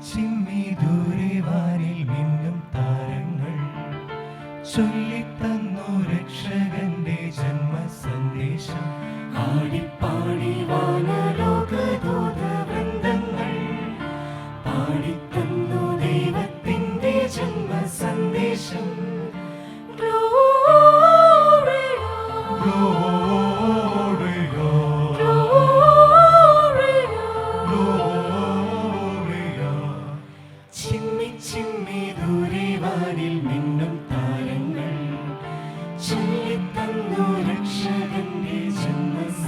ചിമ്മി ദൂരെ വാനിൽ മിന്നും താരങ്ങൾ ചൊല്ലിത്തന്നു രക്ഷകന്റെ ജന്മസന്ദേശം. ആടിപ്പാടി വാനലോകദൂതവൃന്ദങ്ങൾ പാടിത്തന്നു ദൈവത്തിന്റെ ജന്മസന്ദേശം. ചിമ്മി ചിമ്മി ദൂരെ വാനിൽ മിന്നും താരങ്ങൾ ചൊല്ലിത്തന്നു രക്ഷകന്റെ ജന്മസന്ദേശം.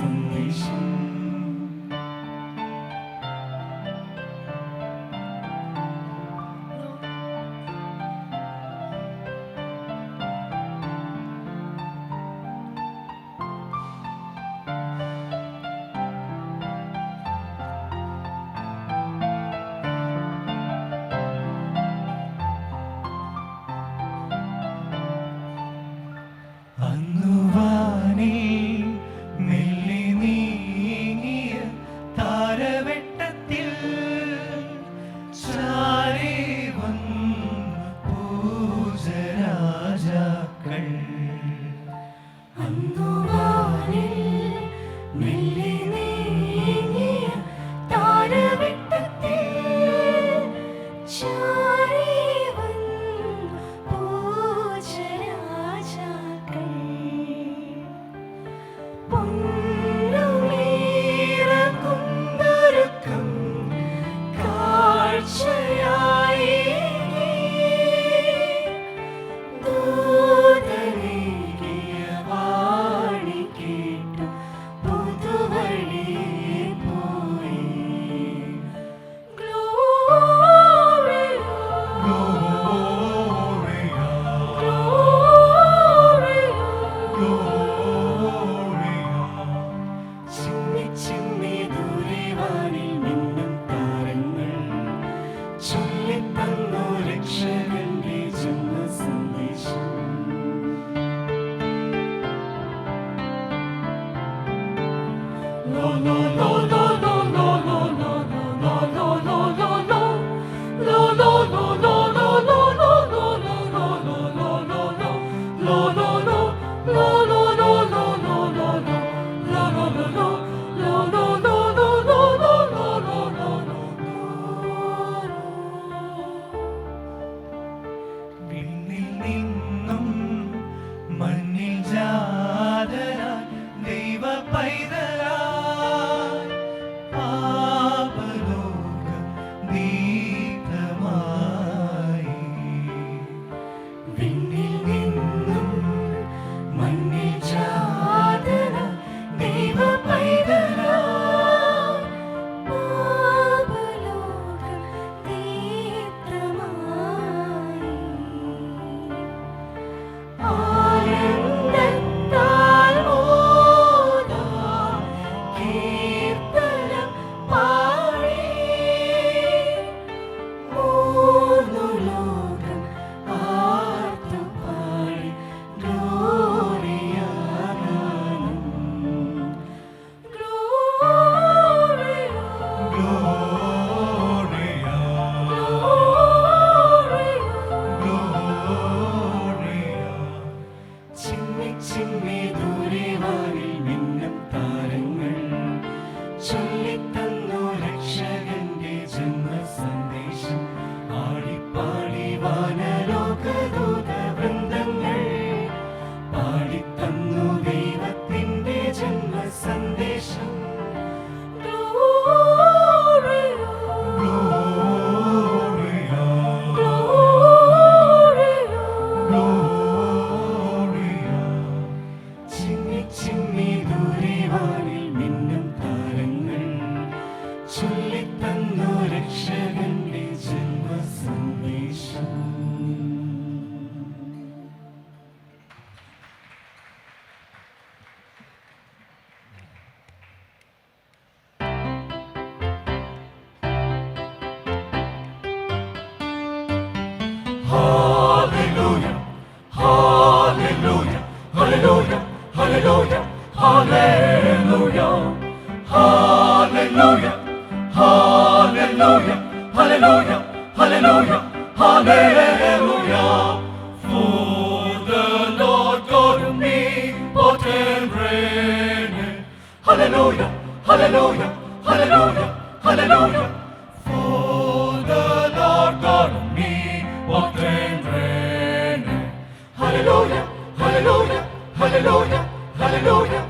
Hallelujah, hallelujah, hallelujah, hallelujah, hallelujah, hallelujah. hallelujah, hallelujah. For the Lord God omnipotent reigneth. Hallelujah, hallelujah, hallelujah, hallelujah. For the Lord God omnipotent reigneth. Hallelujah, hallelujah, hallelujah, hallelujah.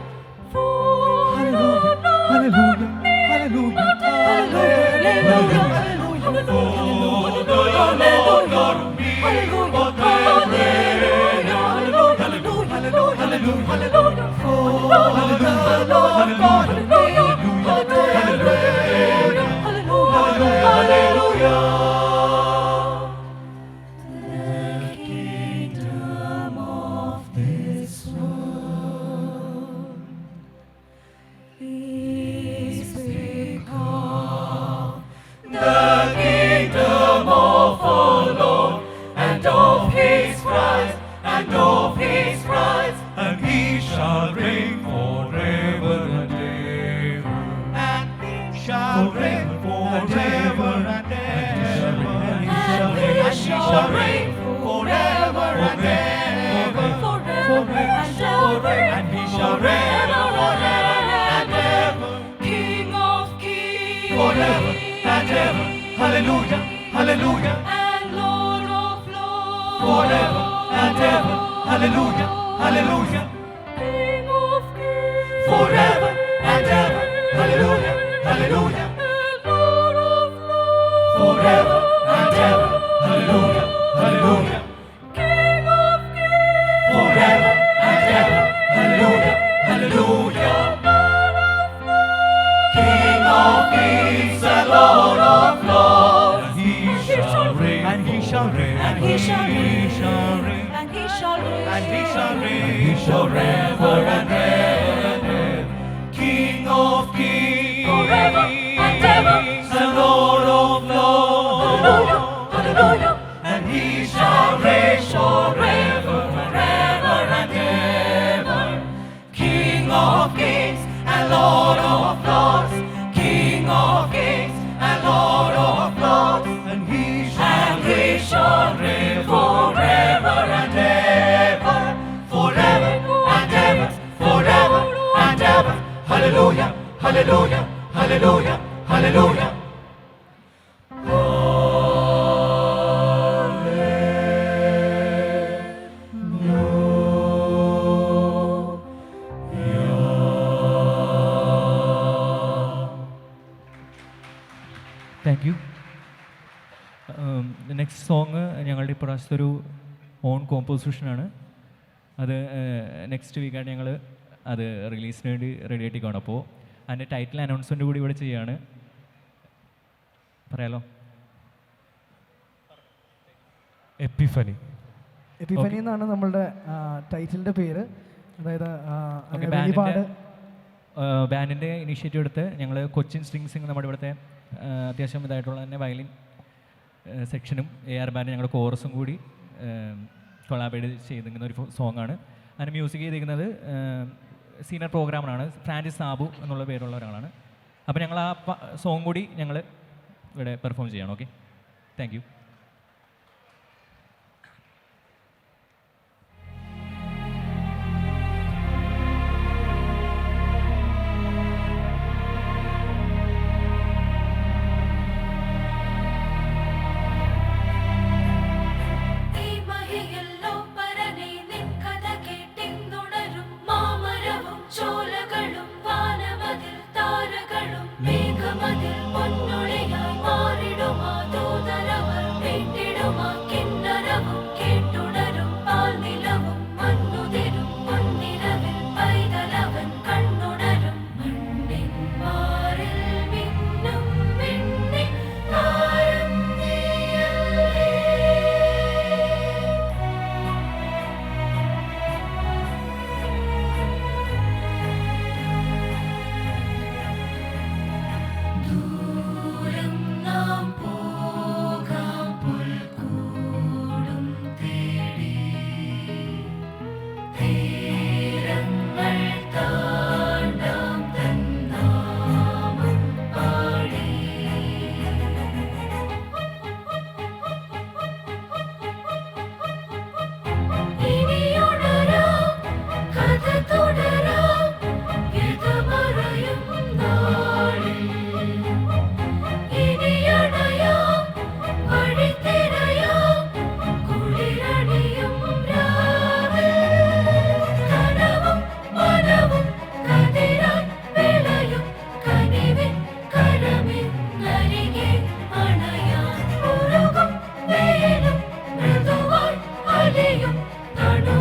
And he shall reign forever and ever. And he shall reign forever and ever. And he shall reign forever and ever. And he shall reign forever and ever. King of kings, Forever and ever. Hallelujah, hallelujah. and Lord of lords, Forever and ever. Hallelujah, hallelujah. King of kings, Forever and ever. Hallelujah, hallelujah. and Lord of lords, Forever and ever. Hallelujah, hallelujah. King of kings, Forever and ever. Hallelujah, hallelujah. King of kings and Lord of lords. And he shall reign. And he shall reign. and he shall reign, reign. and he shall reign, And he shall reign forever and ever. King of kings, Forever and ever. and Lord of lords. hallelujah, And he shall reign forever and ever. King of kings and Lord of lords. King of kings and Lord of lords. And he shall reign forever and ever. Forever and ever. Forever and ever. Hallelujah, hallelujah, hallelujah, hallelujah. Thank you. Next song ഞങ്ങളുടെ ഇപ്രാവശ്യത്തെ ഒരു on കോമ്പോസിഷനാണ്. അത് next വീക്കായിട്ട് ഞങ്ങൾ അത് റിലീസിന് വേണ്ടി ready ആയിട്ടിരിക്കുകയാണ്. അപ്പോൾ അതിൻ്റെ ടൈറ്റിൽ അനൗൺസ്മെൻറ്റ് കൂടി ഇവിടെ ചെയ്യുകയാണ്. പറയാലോ? എപ്പിഫനി. എപ്പിഫനി എന്നാണ് നമ്മളുടെ ടൈറ്റിലിൻ്റെ പേര്. അതായത് ബാൻഡിൻ്റെ ഇനീഷ്യേറ്റീവ് എടുത്ത് ഞങ്ങൾ കൊച്ചിൻ സ്ട്രിങ്സിങ് നമ്മുടെ ഇവിടുത്തെ അത്യാവശ്യം ഇതായിട്ടുള്ള തന്നെ വയലിൻ സെക്ഷനും AR ബാൻഡ് ഞങ്ങളുടെ കോറസും കൂടി കൊളാബറേറ്റ് ചെയ്തിരിക്കുന്ന ഒരു സോങ്ങാണ്. അതിന് മ്യൂസിക് ചെയ്തിരിക്കുന്നത് സീനിയർ പ്രോഗ്രാമറാണ്, ഫ്രാൻസിസ് സാബു എന്നുള്ള പേരുള്ള ഒരാളാണ്. അപ്പോൾ ഞങ്ങൾ ആ സോങ് കൂടി ഞങ്ങൾ ഇവിടെ പെർഫോം ചെയ്യണം. Okay, thank you. മേഘമതിൽ പൊന്നുടയായി മാറിടുമാ ദൂതരവർ നട